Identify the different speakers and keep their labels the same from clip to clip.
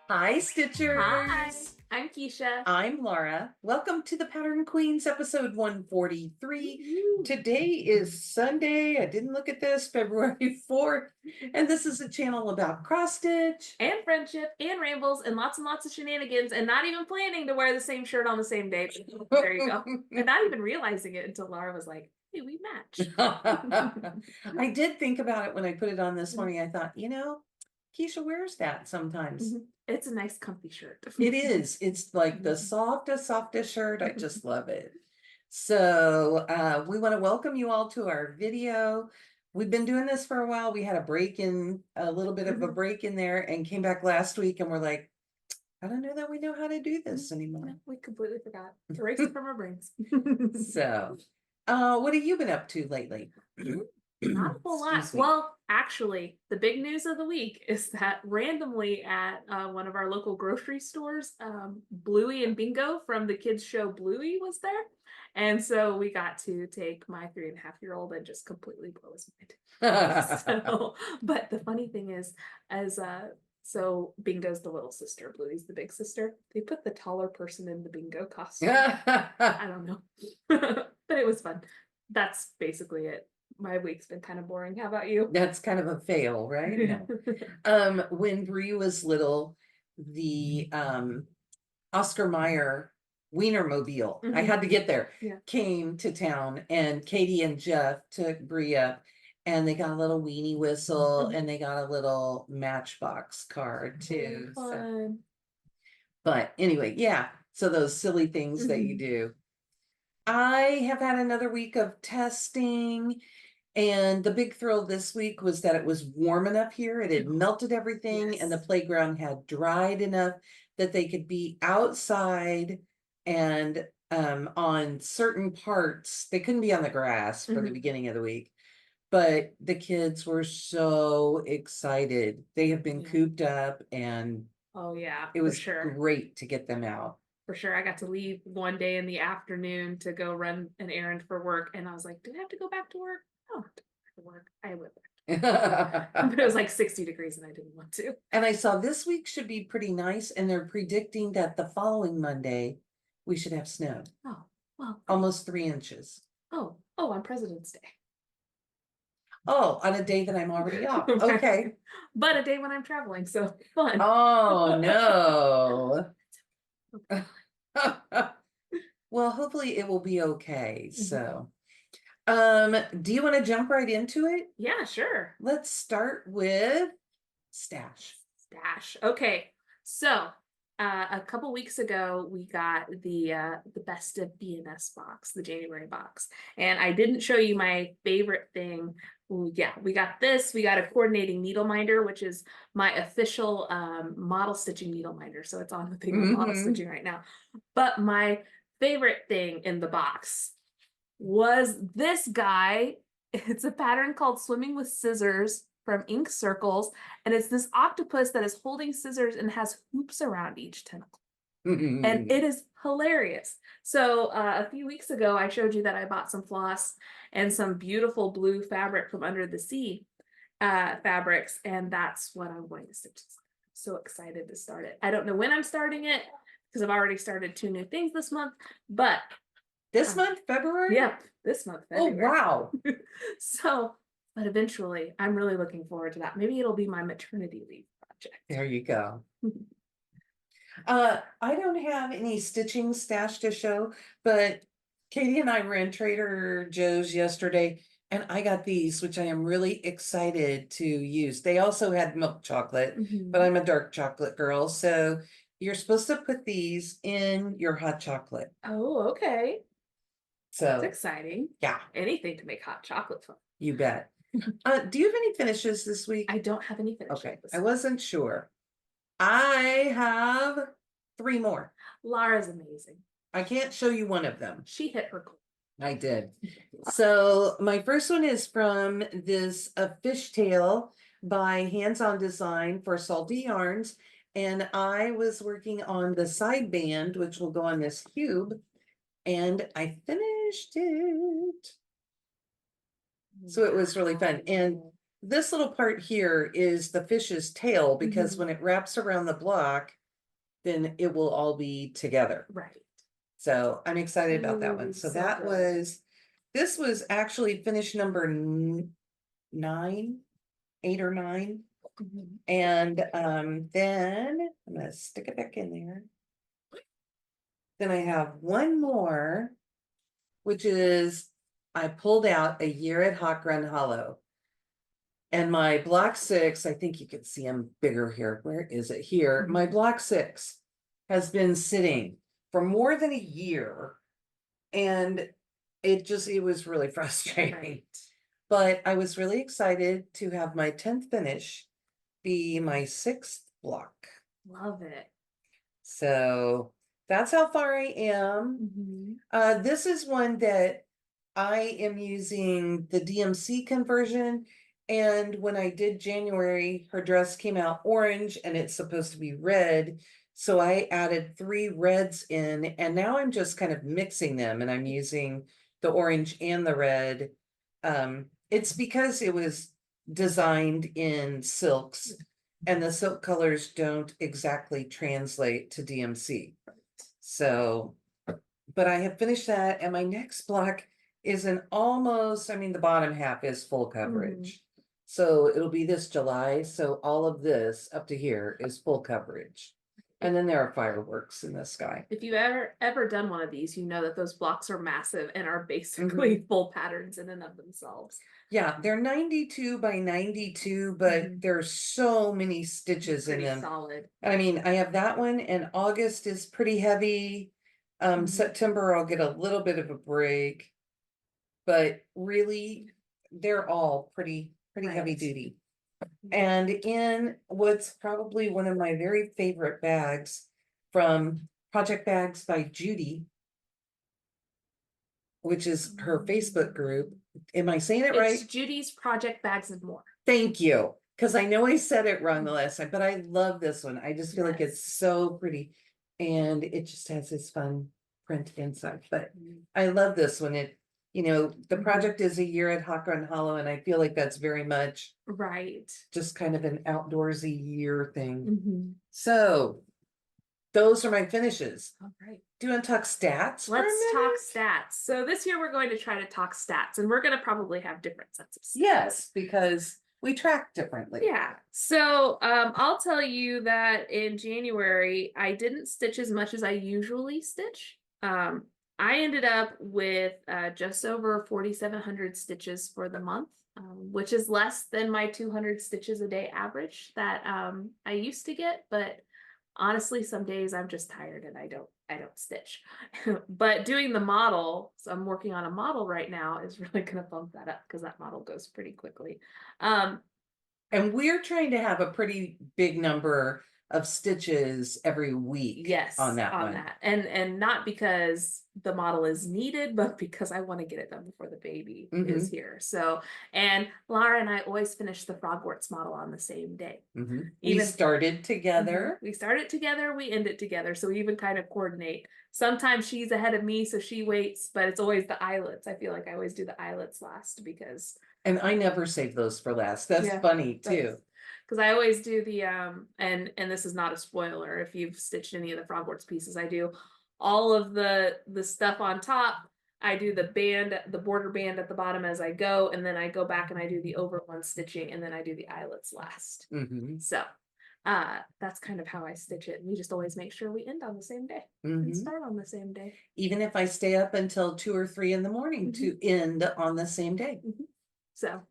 Speaker 1: Hi,
Speaker 2: Hi,
Speaker 1: Stitchers.
Speaker 2: I'm Keisha.
Speaker 1: I'm Laura. Welcome to the Pattern Queens episode 143.
Speaker 2: Woo.
Speaker 1: Today is Sunday. I didn't look at this, February 4th, and this is a channel about cross stitch.
Speaker 2: And friendship and rambles and lots of shenanigans and not even planning to wear the same shirt on the same day. There you go. And not even realizing it until Laura was like, hey, we match.
Speaker 1: I did think about it when I put it on this morning. I thought, Keisha wears that sometimes.
Speaker 2: It's a nice comfy shirt.
Speaker 1: It is. It's like the softest shirt. I just love it. So we want to welcome you all to our video. We've been doing this for a while. We had a little bit of a break in there and came back last week and we're like, I don't know that we know how to do this anymore.
Speaker 2: No, we completely forgot. Erased it from our brains.
Speaker 1: So what have you been up to lately?
Speaker 2: Not a whole lot. Well, actually, the big news of the week is that randomly at one of our local grocery stores, Bluey and Bingo from the kids show Bluey was there. And so we got to take my 3.5-year-old and just completely blow his mind. But the funny thing is, so Bingo's the little sister, Bluey's the big sister. They put the taller person in the Bingo costume. I don't know. But it was fun. That's basically it. My week's been kind of boring. How about you?
Speaker 1: That's kind of a fail, right? No. When Bree was little, the Oscar Mayer Wienermobile, I had to get there, came to town, and Katie and Jeff took Bree up, and they got a little weenie whistle, and they got a little Matchbox card too. So. But anyway, yeah. So those silly things that you do. I have had another week of testing. And the big thrill this week was that it was warm enough here. It had melted everything, and the playground had dried enough that they could be outside and on certain parts. They couldn't be on the grass for the beginning of the week, but the kids were so excited. They have been cooped up, and it was great to get them out.
Speaker 2: For sure. I got to leave one day in the afternoon to go run an errand for work, and I was like, do I have to go back to work? Oh, work. I went back. But it was like 60 degrees and I didn't want to.
Speaker 1: And I saw this week should be pretty nice, and they're predicting that the following Monday we should have snow.
Speaker 2: Oh, well.
Speaker 1: Almost 3 inches.
Speaker 2: Oh, on President's Day.
Speaker 1: Oh, on a day that I'm already off. Okay.
Speaker 2: But a day when I'm traveling, so fun.
Speaker 1: Oh, no. Well, hopefully it will be okay. So. Do you want to jump right into it?
Speaker 2: Yeah, sure.
Speaker 1: Let's start with stash.
Speaker 2: Okay. So a couple weeks ago we got the best of BNS box, the January box. And I didn't show you my favorite thing. Ooh, yeah, we got this. We got a coordinating needle minder, which is my official model stitching needle minder. So it's on the thing of model stitching right now. But my favorite thing in the box was this guy. It's a pattern called Swimming with Scissors from Ink Circles, and it's this octopus that is holding scissors and has hoops around each tentacle. And it is hilarious. So a few weeks ago, I showed you that I bought some floss and some beautiful blue fabric from Under the Sea fabrics, and that's what I'm going to stitch. I'm so excited to start it. I don't know when I'm starting it because I've already started 2 new things this month, but
Speaker 1: this month, February?
Speaker 2: Yep, this month, February.
Speaker 1: Oh, wow.
Speaker 2: So, but eventually, I'm really looking forward to that. Maybe it'll be my maternity leave project.
Speaker 1: There you go. I don't have any stitching stash to show, but Katie and I were in Trader Joe's yesterday, and I got these, which I am really excited to use. They also had milk chocolate, but I'm a dark chocolate girl, so you're supposed to put these in your hot chocolate.
Speaker 2: Oh, okay.
Speaker 1: So
Speaker 2: that's exciting.
Speaker 1: Yeah.
Speaker 2: Anything to make hot chocolate fun.
Speaker 1: You bet. Do you have any finishes this week?
Speaker 2: I don't have any finishes.
Speaker 1: Okay, I wasn't sure. I have 3 more.
Speaker 2: Laura's amazing.
Speaker 1: I can't show you one of them.
Speaker 2: She hit her goal.
Speaker 1: I did. So my first one is from this fishtail by Hands On Design for Salty Yarns. And I was working on the side band, which will go on this cube. And I finished it. So it was really fun. And this little part here is the fish's tail, because
Speaker 2: Mhm.
Speaker 1: when it wraps around the block, then it will all be together.
Speaker 2: Right.
Speaker 1: So I'm excited about that one.
Speaker 2: Ooh,
Speaker 1: So
Speaker 2: so
Speaker 1: that
Speaker 2: good.
Speaker 1: this was actually finish number 9, 8 or 9.
Speaker 2: Mhm.
Speaker 1: And then I'm gonna stick it back in there. Then I have one more, which is I pulled out a year at Hawk Run Hollow. And my block 6, I think you can see them bigger here. Where is it? Here. My block 6 has been sitting for more than a year. And it was really frustrating.
Speaker 2: Right.
Speaker 1: But I was really excited to have my 10th finish be my 6th block.
Speaker 2: Love it.
Speaker 1: So that's how far I am. This is one that I am using the DMC conversion. And when I did January, her dress came out orange and it's supposed to be red. So I added 3 reds in, and now I'm just kind of mixing them, and I'm using the orange and the red. It's because it was designed in silks, and the silk colors don't exactly translate to DMC. So, but I have finished that, and my next block is an almost, I mean, the bottom half is full coverage. So it'll be this July. So all of this up to here is full coverage. And then there are fireworks in the sky.
Speaker 2: If you've ever done one of these, you know that those blocks are massive and are basically full patterns in and of themselves.
Speaker 1: Yeah, they're 92 by 92, but there's so many stitches in them.
Speaker 2: Solid.
Speaker 1: I mean, I have that one, and August is pretty heavy. September I'll get a little bit of a break, but really they're all pretty heavy duty. And in what's probably one of my very favorite bags from Project Bags by Judy, which is her Facebook group. Am I saying it right?
Speaker 2: It's Judy's Project Bags and More.
Speaker 1: Thank you. Because I know I said it wrong the last time, but I love this one. I just feel like it's so pretty. And it just has this fun print inside. But I love this one. The project is a year at Hawk Run Hollow, and I feel like that's very much
Speaker 2: right.
Speaker 1: Just kind of an outdoorsy year thing. So those are my finishes.
Speaker 2: All right.
Speaker 1: Do you want to talk stats?
Speaker 2: Let's talk stats. So this year we're going to try to talk stats, and we're going to probably have different sets of stats.
Speaker 1: Yes, because we track differently.
Speaker 2: Yeah. So I'll tell you that in January, I didn't stitch as much as I usually stitch. I ended up with just over 4,700 stitches for the month, which is less than my 200 stitches a day average that I used to get. But honestly, some days I'm just tired and I don't stitch. But doing the model, so I'm working on a model right now, is really going to bump that up because that model goes pretty quickly.
Speaker 1: And we're trying to have a pretty big number of stitches every week.
Speaker 2: Yes,
Speaker 1: on that one.
Speaker 2: And not because the model is needed, but because I want to get it done before the baby is here. So, and Laura and I always finish the Frogwarts model on the same day.
Speaker 1: We started together.
Speaker 2: We start it together, we end it together. So we even kind of coordinate. Sometimes she's ahead of me, so she waits, but it's always the eyelets. I feel like I always do the eyelets last because.
Speaker 1: And I never save those for last. That's funny too.
Speaker 2: Because I always do the and this is not a spoiler if you've stitched any of the Frogwarts pieces. I do all of the stuff on top. I do the band, the border band at the bottom as I go, and then I go back and I do the over one stitching, and then I do the eyelets last. So that's kind of how I stitch it. And we just always make sure we end on the same day and start on the same day.
Speaker 1: Even if I stay up until 2 or 3 in the morning to end on the same day.
Speaker 2: So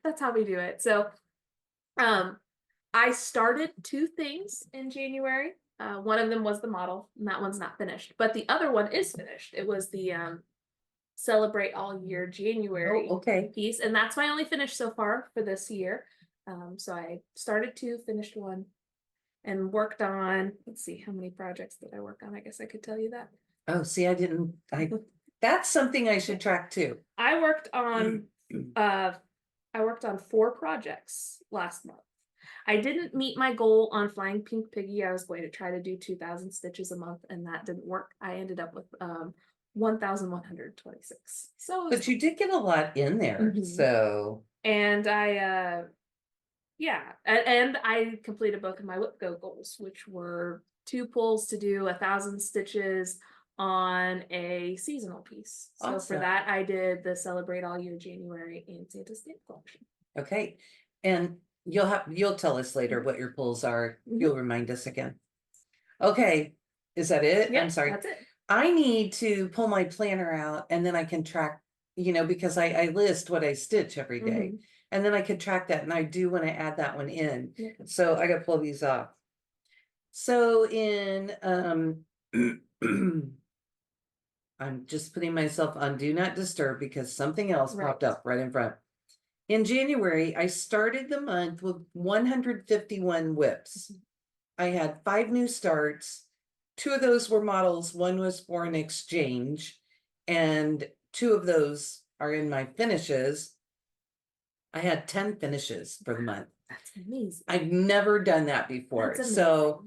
Speaker 2: that's how we do it. So I started 2 things in January. One of them was the model, and that one's not finished, but the other one is finished. It was the Celebrate All Year January piece, and that's my only finish so far for this year. So I started 2, finished 1, and worked on, let's see, how many projects did I work on? I guess I could tell you that.
Speaker 1: Oh, see, that's something I should track too.
Speaker 2: I worked on 4 projects last month. I didn't meet my goal on Flying Pink Piggie. I was going to try to do 2,000 stitches a month, and that didn't work. I ended up with 1,126. So,
Speaker 1: But you did get a lot in there, so.
Speaker 2: And I, yeah, and I completed both of my whip go goals, which were 2 pulls to do 1,000 stitches on a seasonal piece. So for
Speaker 1: Awesome.
Speaker 2: that, I did the Celebrate All Year January and Santa Stamp collection.
Speaker 1: Okay, and you'll tell us later what your pulls are. You'll remind us again. Okay, is that it?
Speaker 2: Yeah,
Speaker 1: I'm sorry.
Speaker 2: that's it.
Speaker 1: I need to pull my planner out and then I can track, because I list what I stitch every day. And then I can track that, and I do want to add that one in. So I gotta pull these off. So in I'm just putting myself on do not disturb because something else popped up right in front. In January, I started the month with 151 whips. I had 5 new starts. 2 of those were models. 1 was for an exchange, and 2 of those are in my finishes. I had 10 finishes for the month.
Speaker 2: That's amazing.
Speaker 1: I've never done that before.
Speaker 2: That's
Speaker 1: so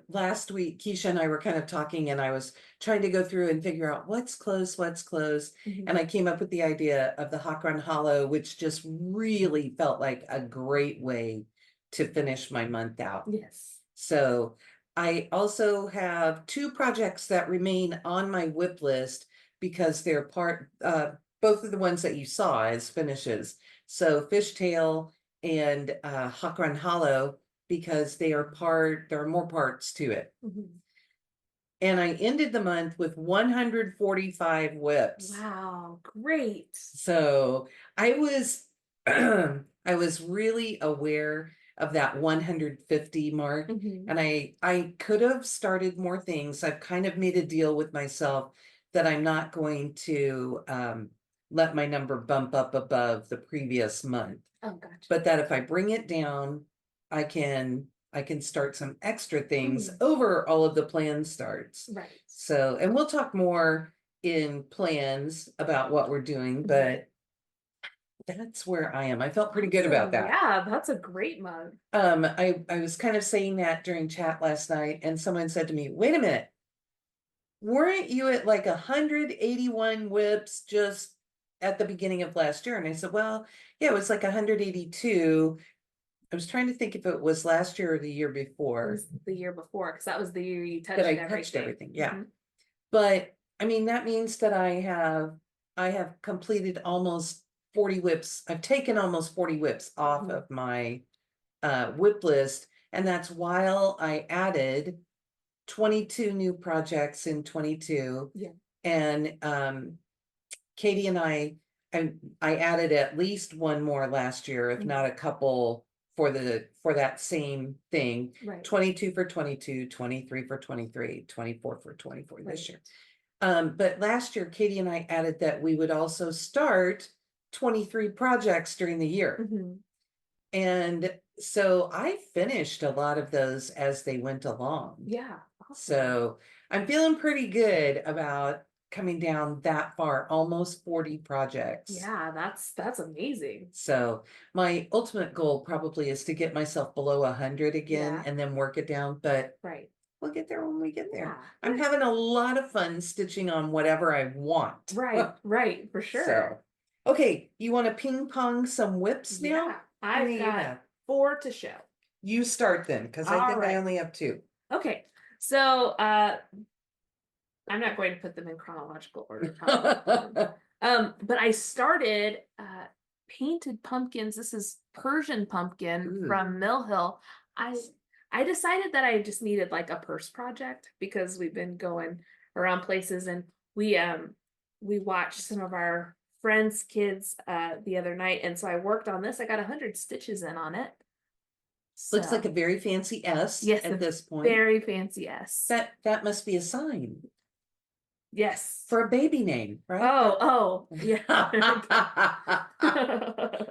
Speaker 1: last week, Keisha and I were kind of talking, and I was trying to go through and figure out what's close. And I came up with the idea of the Hawk Run Hollow, which just really felt like a great way to finish my month out.
Speaker 2: Yes.
Speaker 1: So I also have 2 projects that remain on my whip list because they're both of the ones that you saw as finishes. So Fishtail and Hawk Run Hollow, because there are more parts to it. And I ended the month with 145 whips.
Speaker 2: Wow, great.
Speaker 1: So I was I was really aware of that 150 mark, and I could have started more things. I've kind of made a deal with myself that I'm not going to let my number bump up above the previous month.
Speaker 2: Oh, gotcha.
Speaker 1: But that if I bring it down, I can start some extra things over all of the plan starts.
Speaker 2: Right.
Speaker 1: So, and we'll talk more in plans about what we're doing, but that's where I am. I felt pretty good about that.
Speaker 2: Yeah, that's a great mug.
Speaker 1: I was kind of saying that during chat last night, and someone said to me, wait a minute, weren't you at like 181 whips just at the beginning of last year? And I said, well, yeah, it was like 182. I was trying to think if it was last year or the year before.
Speaker 2: It was the year before, because that was the year you touched
Speaker 1: that I
Speaker 2: everything.
Speaker 1: touched everything. Yeah. But I mean, that means that I have completed almost 40 whips. I've taken almost 40 whips off of my whip list. And that's while I added 22 new projects in 22.
Speaker 2: Yeah.
Speaker 1: And Katie and I added at least 1 more last year, if not a couple for that same thing.
Speaker 2: Right.
Speaker 1: 22 for 22, 23 for 23, 24 for 24 this year. But last year, Katie and I added that we would also start 23 projects during the year. And so I finished a lot of those as they went along.
Speaker 2: Yeah. Awesome.
Speaker 1: So I'm feeling pretty good about coming down that far, almost 40 projects.
Speaker 2: Yeah, that's amazing.
Speaker 1: So my ultimate goal probably is to get myself below 100 again and then work it down. But we'll get there when we get there. I'm having a lot of fun stitching on whatever I want.
Speaker 2: Right, for sure.
Speaker 1: So, okay, you want to ping pong some whips now?
Speaker 2: Yeah, I've got 4 to show.
Speaker 1: You start then, because I think I only have 2.
Speaker 2: Okay, so I'm not going to put them in chronological order. But I started painted pumpkins. This is Persian Pumpkin from Mill Hill. I decided that I just needed like a purse project because we've been going around places, and we watched some of our friends' kids the other night, and so I worked on this. I got 100 stitches in on it. So,
Speaker 1: looks like a very fancy S at this point.
Speaker 2: Very fancy S.
Speaker 1: That must be a sign.
Speaker 2: Yes.
Speaker 1: For a baby name, right?
Speaker 2: Oh, yeah.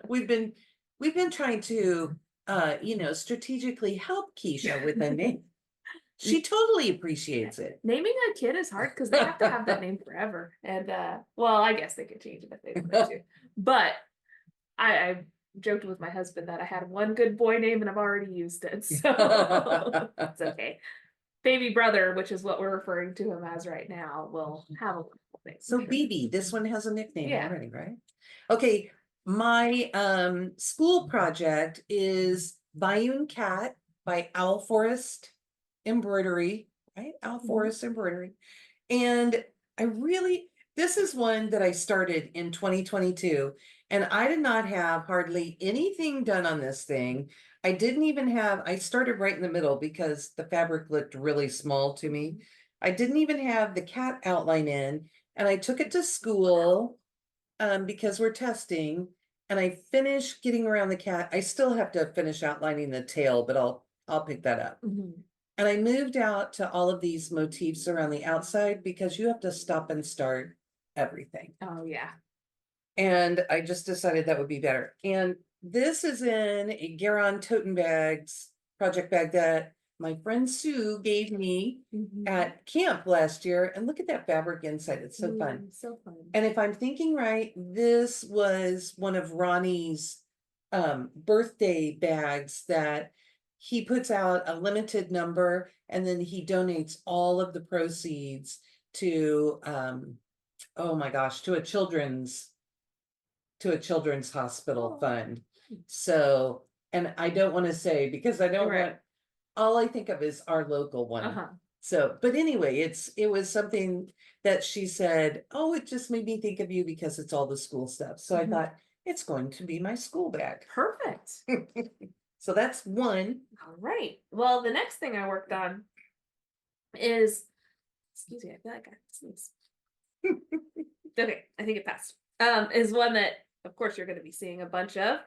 Speaker 1: We've been trying to strategically help Keisha with a name. She totally appreciates it.
Speaker 2: Naming a kid is hard because they have to have that name forever. And well, I guess they could change it if they wanted to. But I joked with my husband that I had one good boy name and I've already used it. So it's okay. baby brother, which is what we're referring to him as right now, will have a couple things.
Speaker 1: So BB, this one has a nickname
Speaker 2: Yeah.
Speaker 1: already, right? Okay, my school project is Bayun Cat by Owl Forest Embroidery, right? Owl Forest Embroidery. And this is one that I started in 2022, and I did not have hardly anything done on this thing. I started right in the middle because the fabric looked really small to me. I didn't even have the cat outline in, and I took it to school because we're testing, and I finished getting around the cat. I still have to finish outlining the tail, but I'll pick that up. And I moved out to all of these motifs around the outside because you have to stop and start everything.
Speaker 2: Oh yeah.
Speaker 1: And I just decided that would be better. And this is in a Garon Toten Bags project bag that my friend Sue gave me at camp last year. And look at that fabric inside. It's so fun.
Speaker 2: So fun.
Speaker 1: And if I'm thinking right, this was one of Ronnie's birthday bags that he puts out a limited number, and then he donates all of the proceeds to oh my gosh, to a children's hospital fund. So, and I don't want to say because I don't want, all I think of is our local one. So, but anyway, it was something that she said, oh, it just made me think of you because it's all the school stuff. So I thought it's going to be my school bag.
Speaker 2: Perfect.
Speaker 1: So that's one.
Speaker 2: All right. Well, the next thing I worked on is, excuse me, I feel like I sneezed. Okay, I think it passed. Is one that, of course, you're going to be seeing a bunch of.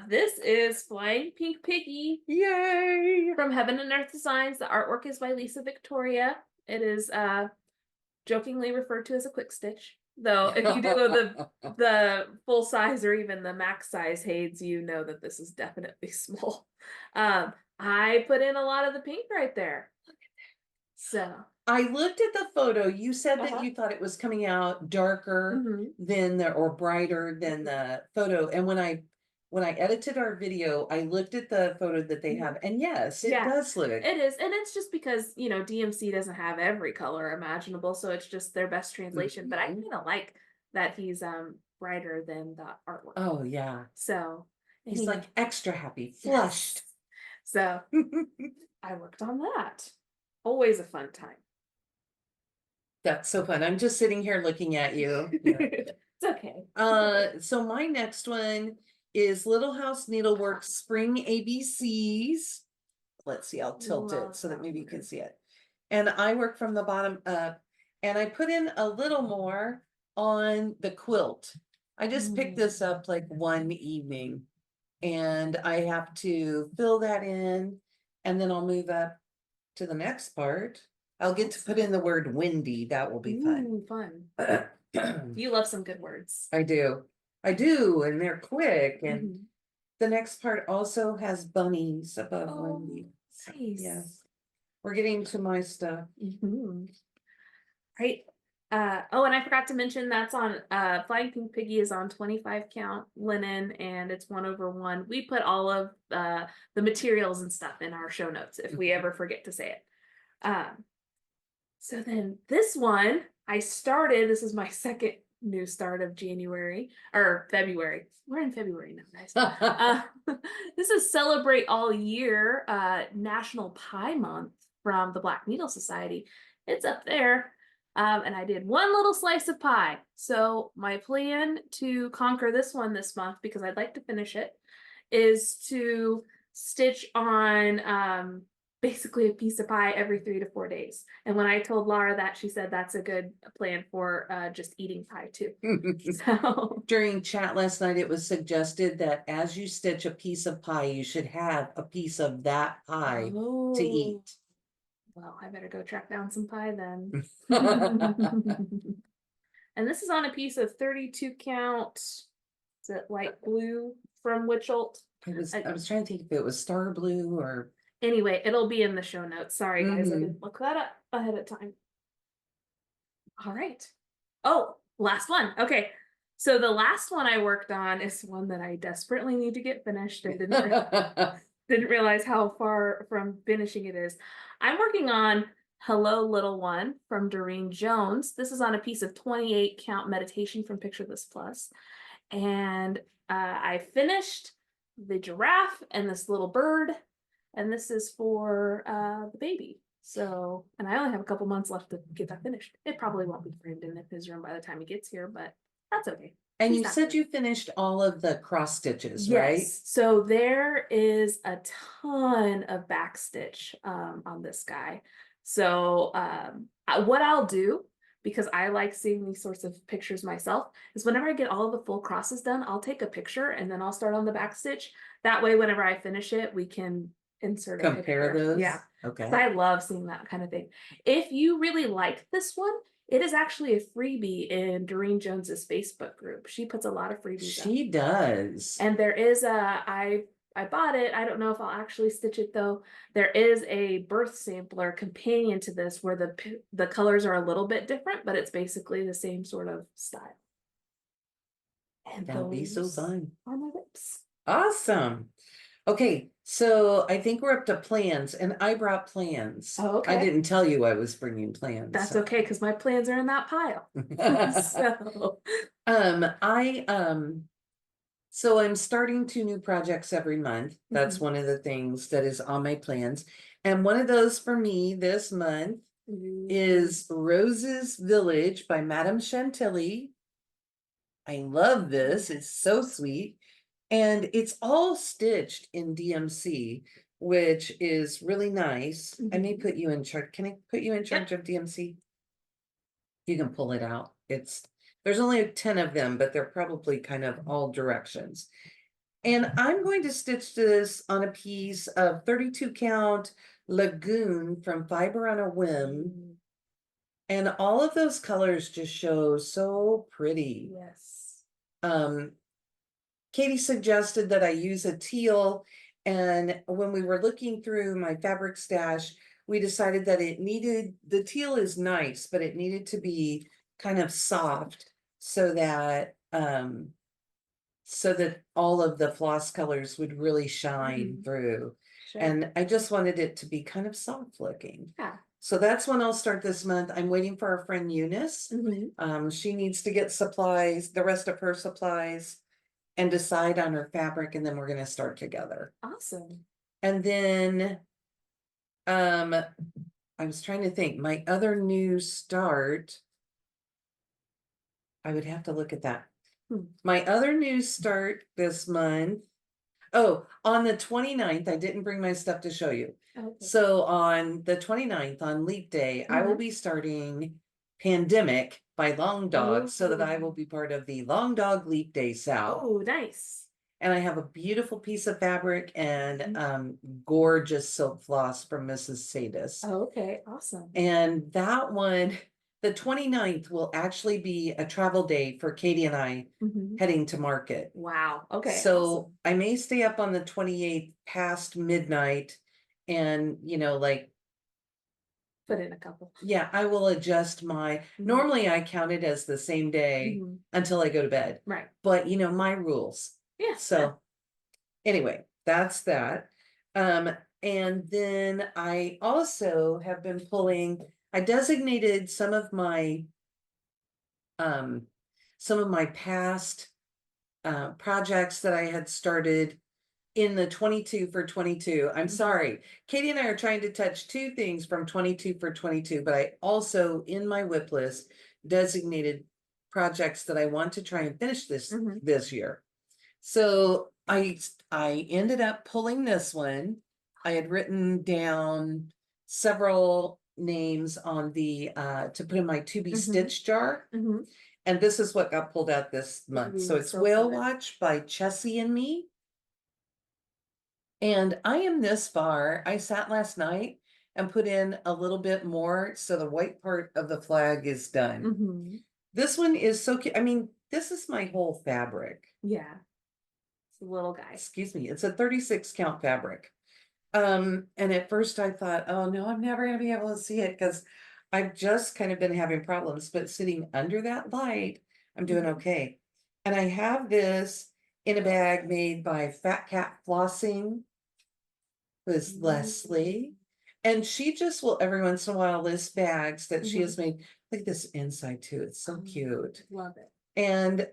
Speaker 2: This is Flying Pink Piggie.
Speaker 1: Yay!
Speaker 2: From Heaven and Earth Designs. The artwork is by Lisa Victoria. It is jokingly referred to as a quick stitch. Though if you do the full size or even the max size Hades, you know that this is definitely small. I put in a lot of the pink right there. So
Speaker 1: I looked at the photo. You said that you thought it was coming out darker than or brighter than the photo. And when I edited our video, I looked at the photo that they have, and yes, it does look.
Speaker 2: It is, and it's just because DMC doesn't have every color imaginable, so it's just their best translation. But I kind of like that he's brighter than the artwork.
Speaker 1: Oh yeah.
Speaker 2: So
Speaker 1: he's like extra happy, flushed.
Speaker 2: So I worked on that. Always a fun time.
Speaker 1: That's so fun. I'm just sitting here looking at you.
Speaker 2: It's okay.
Speaker 1: So my next one is Little House Needleworks Spring ABCs. Let's see, I'll tilt it so that maybe you can see it. And I work from the bottom up, and I put in a little more on the quilt. I just picked this up like one evening, and I have to fill that in, and then I'll move up to the next part. I'll get to put in the word windy. That will be fun.
Speaker 2: Fun. You love some good words.
Speaker 1: I do, and they're quick. And the next part also has bunnies above windy.
Speaker 2: Nice.
Speaker 1: Yes, we're getting to my stuff.
Speaker 2: Right. Oh, and I forgot to mention that's on Flying Pink Piggie is on 25 count linen, and it's 1/1. We put all of the materials and stuff in our show notes if we ever forget to say it. So then this one this is my second new start of January or February. We're in February now, guys. This is Celebrate All Year National Pie Month from the Black Needle Society. It's up there. And I did one little slice of pie. So my plan to conquer this one this month, because I'd like to finish it, is to stitch on basically a piece of pie every 3 to 4 days. And when I told Laura that, she said that's a good plan for just eating pie too. So
Speaker 1: during chat last night, it was suggested that as you stitch a piece of pie, you should have a piece of that pie to eat.
Speaker 2: Well, I better go track down some pie then. And this is on a piece of 32 count. Is it light blue from Wichelt?
Speaker 1: I was trying to think if it was star blue or.
Speaker 2: Anyway, it'll be in the show notes. Sorry, guys, I didn't look that up ahead of time. All right. Oh, last one. Okay. So the last one I worked on is one that I desperately need to get finished. Didn't realize how far from finishing it is. I'm working on Hello Little One from Durene Jones. This is on a piece of 28 count meditation from Picture This Plus. And I finished the giraffe and this little bird. And this is for the baby. So, and I only have a couple months left to get that finished. It probably won't be framed in his room by the time he gets here, but that's okay.
Speaker 1: And
Speaker 2: He's
Speaker 1: you
Speaker 2: not
Speaker 1: said
Speaker 2: good.
Speaker 1: you finished all of the cross stitches, right?
Speaker 2: Yes. So there is a ton of backstitch on this guy. So what I'll do, because I like seeing these sorts of pictures myself, is whenever I get all of the full crosses done, I'll take a picture and then I'll start on the backstitch. That way, whenever I finish it, we can insert a
Speaker 1: Compare
Speaker 2: picture.
Speaker 1: those?
Speaker 2: Yeah.
Speaker 1: Okay.
Speaker 2: I love seeing that kind of thing. If you really like this one, it is actually a freebie in Durene Jones's Facebook group. She puts a lot of freebies up.
Speaker 1: She does.
Speaker 2: And there is I bought it. I don't know if I'll actually stitch it though. There is a birth sampler companion to this where the colors are a little bit different, but it's basically the same sort of style. And
Speaker 1: That'll be so fun.
Speaker 2: are my whips.
Speaker 1: Awesome. Okay, so I think we're up to plans, and I brought plans.
Speaker 2: Oh, okay.
Speaker 1: I didn't tell you I was bringing plans.
Speaker 2: That's
Speaker 1: so.
Speaker 2: okay, because my plans are in that pile. So
Speaker 1: So I'm starting 2 new projects every month. That's one of the things that is on my plans. And one of those for me this month is Rose's Village by Madame Chantilly. I love this. It's so sweet. And it's all stitched in DMC, which is really nice. I may put you in charge. Can I put you in charge of DMC? You can pull it out. There's only 10 of them, but they're probably kind of all directions. And I'm going to stitch this on a piece of 32 count Lagoon from Fiber on a Whim. And all of those colors just show so pretty.
Speaker 2: yes.
Speaker 1: Katie suggested that I use a teal, and when we were looking through my fabric stash, we decided that the teal is nice, but it needed to be kind of soft so that all of the floss colors would really shine through.
Speaker 2: Sure.
Speaker 1: And I just wanted it to be kind of soft looking.
Speaker 2: Yeah.
Speaker 1: So that's when I'll start this month. I'm waiting for our friend Eunice. She needs to get supplies, the rest of her supplies, and decide on her fabric, and then we're going to start together.
Speaker 2: Awesome.
Speaker 1: And then I was trying to think, my other new start, I would have to look at that. My other new start this month, on the 29th, I didn't bring my stuff to show you. Okay. So on the 29th, on Leap Day, I will be starting Pandemic by Long Dog, so that I will be part of the Long Dog Leap Day South.
Speaker 2: Oh, nice.
Speaker 1: And I have a beautiful piece of fabric and gorgeous silk floss from Mrs. Sadis.
Speaker 2: Oh, okay, awesome.
Speaker 1: And that one, the 29th, will actually be a travel day for Katie and I heading to market.
Speaker 2: Wow. Okay.
Speaker 1: So
Speaker 2: awesome.
Speaker 1: I may stay up on the 28th past midnight and,
Speaker 2: put in a couple.
Speaker 1: Yeah, I will adjust my, normally I count it as the same day until I go to bed.
Speaker 2: Right.
Speaker 1: But my rules.
Speaker 2: Yeah.
Speaker 1: So anyway, that's that. And then I also have been I designated some of my past projects that I had started in the 22 for 22. I'm sorry. Katie and I are trying to touch 2 things from 22 for 22, but I also in my whip list designated projects that I want to try and finish this year. So I ended up pulling this one. I had written down several names on the to put in my to be stitched jar. And this is what got pulled out this month. So it's Whale Watch by Chessie and me. And I am this far. I sat last night and put in a little bit more, so the white part of the flag is done. This one is so cute. I mean, this is my whole fabric.
Speaker 2: Yeah. It's a little guy.
Speaker 1: Excuse me. It's a 36 count fabric. And at first I thought, oh no, I'm never gonna be able to see it because I've just kind of been having problems, but sitting under that light, I'm doing okay. And I have this in a bag made by Fat Cat Flossing. was Leslie. And she just will every once in a while list bags that she has made. Look at this inside too. It's so cute.
Speaker 2: Love it.
Speaker 1: And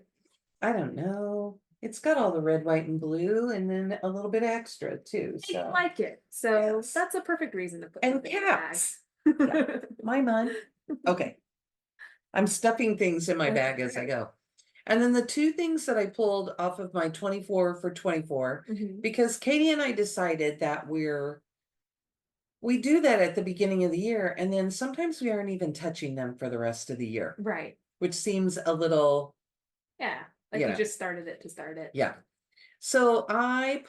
Speaker 1: I don't know. It's got all the red, white, and blue, and then a little bit extra too.
Speaker 2: I
Speaker 1: So
Speaker 2: like it. So
Speaker 1: yes.
Speaker 2: that's a perfect reason to put
Speaker 1: And
Speaker 2: something in the
Speaker 1: cats.
Speaker 2: bag.
Speaker 1: Yeah. My man. Okay. I'm stuffing things in my
Speaker 2: That's
Speaker 1: bag as I
Speaker 2: great.
Speaker 1: go. And then the two things that I pulled off of my 24 for 24, because Katie and I decided that we do that at the beginning of the year, and then sometimes we aren't even touching them for the rest of the year,
Speaker 2: Right.
Speaker 1: which seems a little,
Speaker 2: Yeah. Like
Speaker 1: you
Speaker 2: you
Speaker 1: know.
Speaker 2: just started it to start it.
Speaker 1: Yeah. So I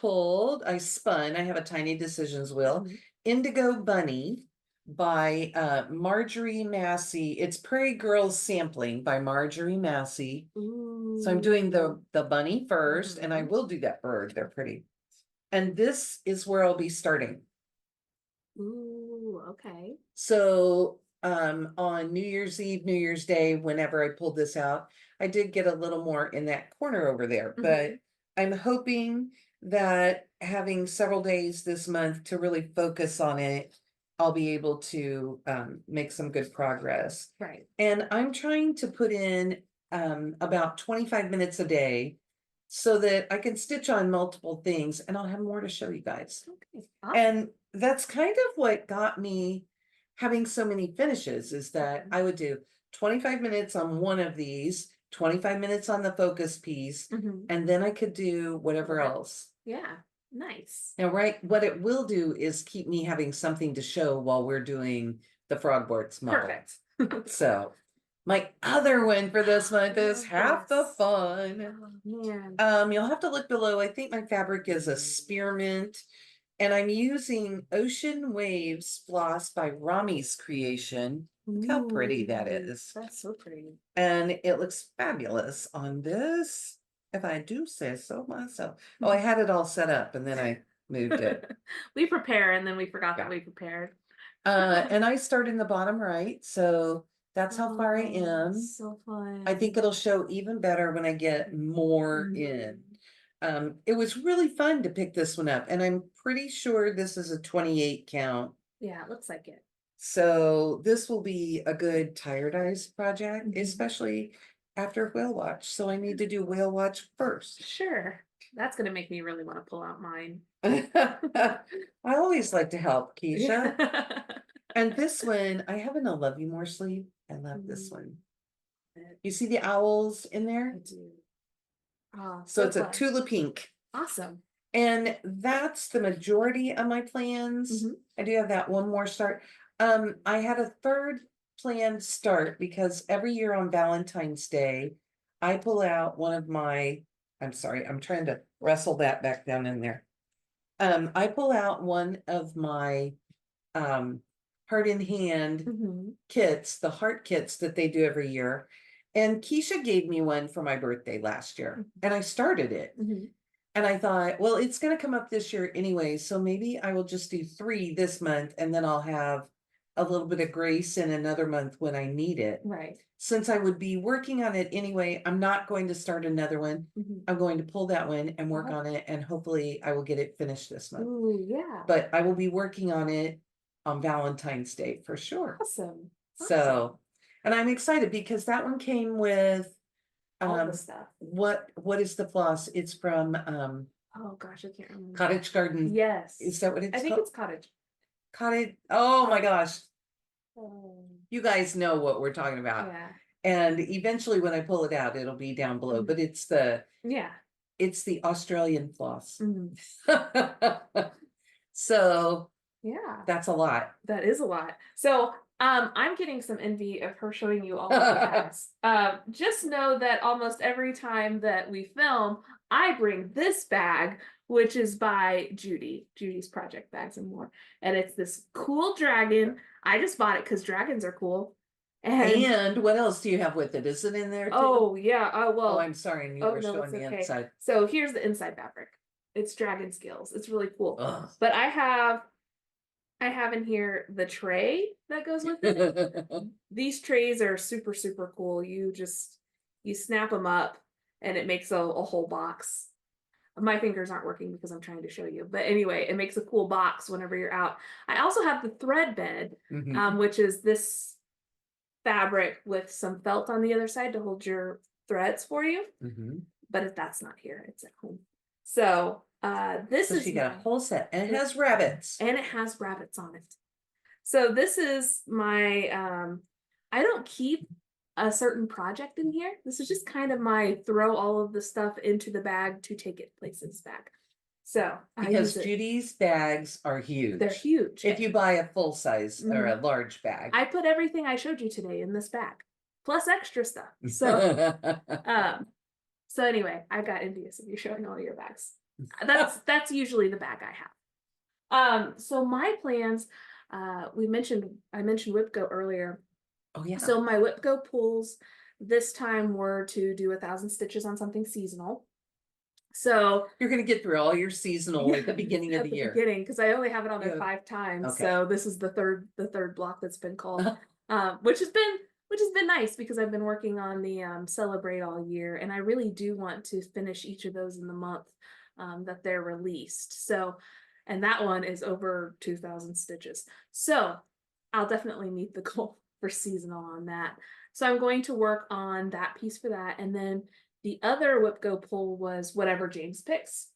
Speaker 1: spun, I have a tiny decisions wheel, Indigo Bunny by Marjorie Massey. It's Prairie Girls Sampling by Marjorie Massey.
Speaker 2: Ooh.
Speaker 1: So I'm doing the bunny first, and I will do that bird. They're pretty. And this is where I'll be starting.
Speaker 2: Ooh, okay.
Speaker 1: So on New Year's Eve, New Year's Day, whenever I pulled this out, I did get a little more in that corner over there, but I'm hoping that having several days this month to really focus on it, I'll be able to make some good progress.
Speaker 2: Right.
Speaker 1: And I'm trying to put in about 25 minutes a day so that I can stitch on multiple things, and I'll have more to show you guys.
Speaker 2: Okay. Awesome.
Speaker 1: And that's kind of what got me having so many finishes, is that I would do 25 minutes on one of these, 25 minutes on the focus piece, and then I could do whatever else.
Speaker 2: Yeah, nice.
Speaker 1: Now, right, what it will do is keep me having something to show while we're doing the Frogboards model.
Speaker 2: Perfect.
Speaker 1: So my other one for this month is half the fun.
Speaker 2: Oh, man.
Speaker 1: You'll have to look below. I think my fabric is a spearmint, and I'm using Ocean Waves floss by Rami's Creation. Look how pretty that is.
Speaker 2: That's so pretty.
Speaker 1: And it looks fabulous on this, if I do say so myself. Oh, I had it all set up and then I moved it.
Speaker 2: We prepare and then we forgot that we prepared.
Speaker 1: And I start in the bottom right, so that's how far I am.
Speaker 2: So fun.
Speaker 1: I think it'll show even better when I get more in. It was really fun to pick this one up, and I'm pretty sure this is a 28 count.
Speaker 2: Yeah, it looks like it.
Speaker 1: So this will be a good tired eyes project, especially after whale watch. So I need to do whale watch first.
Speaker 2: Sure. That's gonna make me really want to pull out mine.
Speaker 1: I always like to help, Keisha. And this one, I have in a Love You More sleeve. I love this one. You see the owls in there?
Speaker 2: I do. Oh,
Speaker 1: so it's a Tula pink.
Speaker 2: Awesome.
Speaker 1: And that's the majority of my plans. I do have that one more start. I had a third planned start because every year on Valentine's Day, I pull out one of my, I'm sorry, I'm trying to wrestle that back down in there. I pull out one of my heart in hand kits, the heart kits that they do every year. And Keisha gave me one for my birthday last year, and I started it. And I thought, well, it's going to come up this year anyway, so maybe I will just do 3 this month, and then I'll have a little bit of grace in another month when I need it.
Speaker 2: Right.
Speaker 1: Since I would be working on it anyway, I'm not going to start another one. I'm going to pull that one and work on it, and hopefully I will get it finished this month.
Speaker 2: Ooh, yeah.
Speaker 1: But I will be working on it on Valentine's Day for sure.
Speaker 2: Awesome.
Speaker 1: So, and I'm excited because that one came with
Speaker 2: all the stuff.
Speaker 1: What is the floss? It's from
Speaker 2: oh gosh, I can't remember.
Speaker 1: Cottage Garden.
Speaker 2: Yes.
Speaker 1: Is that what it's
Speaker 2: I think
Speaker 1: called?
Speaker 2: it's Cottage.
Speaker 1: Cottage. Oh my gosh. You guys know what we're talking about.
Speaker 2: Yeah.
Speaker 1: And eventually when I pull it out, it'll be down below, but it's the Australian floss. So
Speaker 2: yeah,
Speaker 1: that's a lot.
Speaker 2: That is a lot. So I'm getting some envy of her showing you all of the bags. Just know that almost every time that we film, I bring this bag, which is by Judy's Project Bags and More. And it's this cool dragon. I just bought it because dragons are cool.
Speaker 1: And what else do you have with it? Is it in there too?
Speaker 2: Oh, yeah. Well.
Speaker 1: Oh, I'm sorry. And you were showing the inside.
Speaker 2: So here's the inside fabric. It's dragon scales. It's really cool.
Speaker 1: Ugh.
Speaker 2: But I have in here the tray that goes with it. These trays are super, super cool. You snap them up and it makes a whole box. my fingers aren't working because I'm trying to show you. But anyway, it makes a cool box whenever you're out. I also have the thread bed, which is this fabric with some felt on the other side to hold your threads for you. But if that's not here, it's at home. So this is
Speaker 1: you got a whole set, and it has rabbits.
Speaker 2: And it has rabbits on it. So this is my I don't keep a certain project in here. This is just kind of my throw all of the stuff into the bag to take it places bag. So
Speaker 1: because Judy's bags are huge.
Speaker 2: They're huge.
Speaker 1: If you buy a full size or a large bag.
Speaker 2: I put everything I showed you today in this bag, plus extra stuff. So so anyway, I got envious of you showing all your bags. That's usually the bag I have. So my plans, I mentioned WhipGo earlier.
Speaker 1: Oh yeah.
Speaker 2: So my WhipGo pulls this time were to do 1,000 stitches on something seasonal. So
Speaker 1: you're going to get through all your seasonal at the beginning of the year.
Speaker 2: Because I only have it on there 5 times. Okay. So this is the third block that's been called, which has been nice because I've been working on the Celebrate All Year, and I really do want to finish each of those in the month that they're released. So, and that one is over 2,000 stitches. So I'll definitely meet the goal for seasonal on that. So I'm going to work on that piece for that. And then the other WhipGo pull was whatever James picks.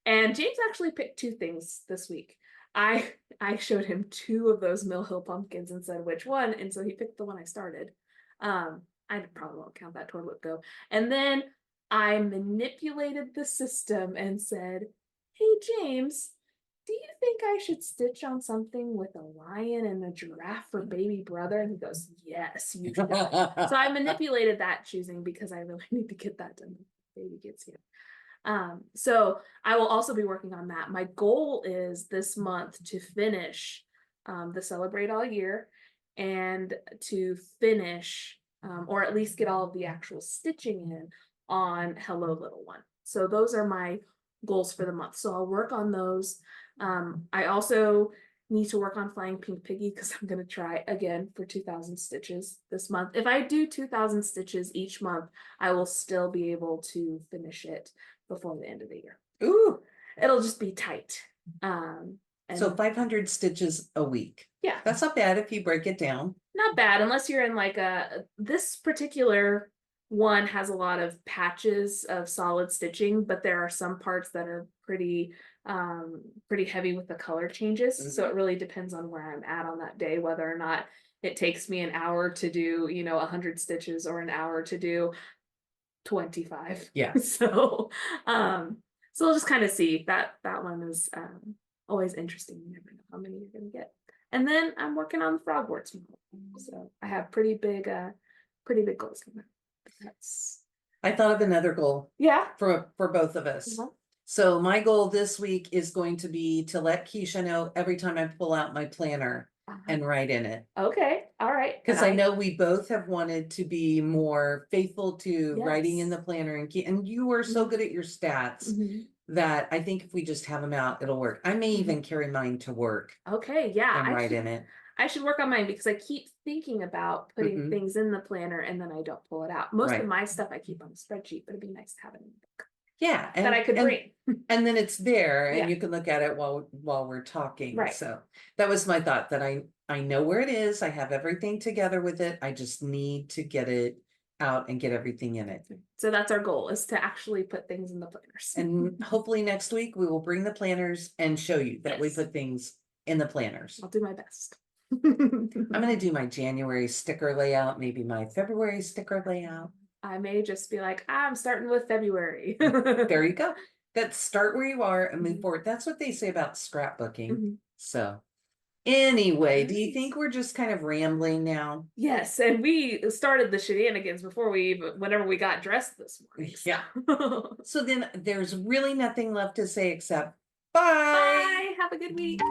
Speaker 2: And James actually picked 2 things this week. I showed him 2 of those Mill Hill pumpkins and said which one. And so he picked the one I started. I probably won't count that toward WhipGo. And then I manipulated the system and said, hey, James, do you think I should stitch on something with a lion and a giraffe for baby brother? And he goes, yes, you should. So I manipulated that choosing because I really need to get that done before baby gets here. So I will also be working on that. My goal is this month to finish the Celebrate All Year and to finish or at least get all of the actual stitching in on Hello Little One. So those are my goals for the month. So I'll work on those. I also need to work on Flying Pink Piggie because I'm going to try again for 2,000 stitches this month. If I do 2,000 stitches each month, I will still be able to finish it before the end of the year.
Speaker 1: Ooh,
Speaker 2: it'll just be tight.
Speaker 1: So 500 stitches a week.
Speaker 2: Yeah,
Speaker 1: that's not bad if you break it down.
Speaker 2: Not bad unless you're in like this particular one has a lot of patches of solid stitching, but there are some parts that are pretty heavy with the color changes. So it really depends on where I'm at on that day, whether or not it takes me an hour to do, 100 stitches or an hour to do 25.
Speaker 1: Yeah.
Speaker 2: So we'll just kind of see. That one is always interesting. You never know how many you're gonna get. And then I'm working on the frogworts model. So I have pretty big goals coming up.
Speaker 1: I thought of another goal.
Speaker 2: Yeah.
Speaker 1: For both of us. So my goal this week is going to be to let Keisha know every time I pull out my planner and write in it.
Speaker 2: Okay. All right.
Speaker 1: Because I know we both have wanted to be more faithful to writing in the planner, and you are so good at your stats that I think if we just have them out, it'll work. I may even carry mine to work.
Speaker 2: Okay. Yeah.
Speaker 1: And write in it.
Speaker 2: I should work on mine because I keep thinking about putting things in the planner and then I don't pull it out. Most of my stuff I keep on a spreadsheet, but it'd be nice to have it in the book.
Speaker 1: Yeah.
Speaker 2: That I could bring.
Speaker 1: And then it's there and you can look at it while we're talking.
Speaker 2: Right.
Speaker 1: So that was my thought, that I know where it is. I have everything together with it. I just need to get it out and get everything in it.
Speaker 2: So that's our goal, is to actually put things in the planners.
Speaker 1: And hopefully next week we will bring the planners and show you that we put things in the planners.
Speaker 2: I'll do my best.
Speaker 1: I'm going to do my January sticker layout, maybe my February sticker layout.
Speaker 2: I may just be like, I'm starting with February.
Speaker 1: There you go. Let's start where you are and move forward. That's what they say about scrapbooking. So anyway, do you think we're just kind of rambling now?
Speaker 2: Yes, and we started the shenanigans before whenever we got dressed this morning.
Speaker 1: Yeah. So then there's really nothing left to say except bye.
Speaker 2: Bye. Have a good week.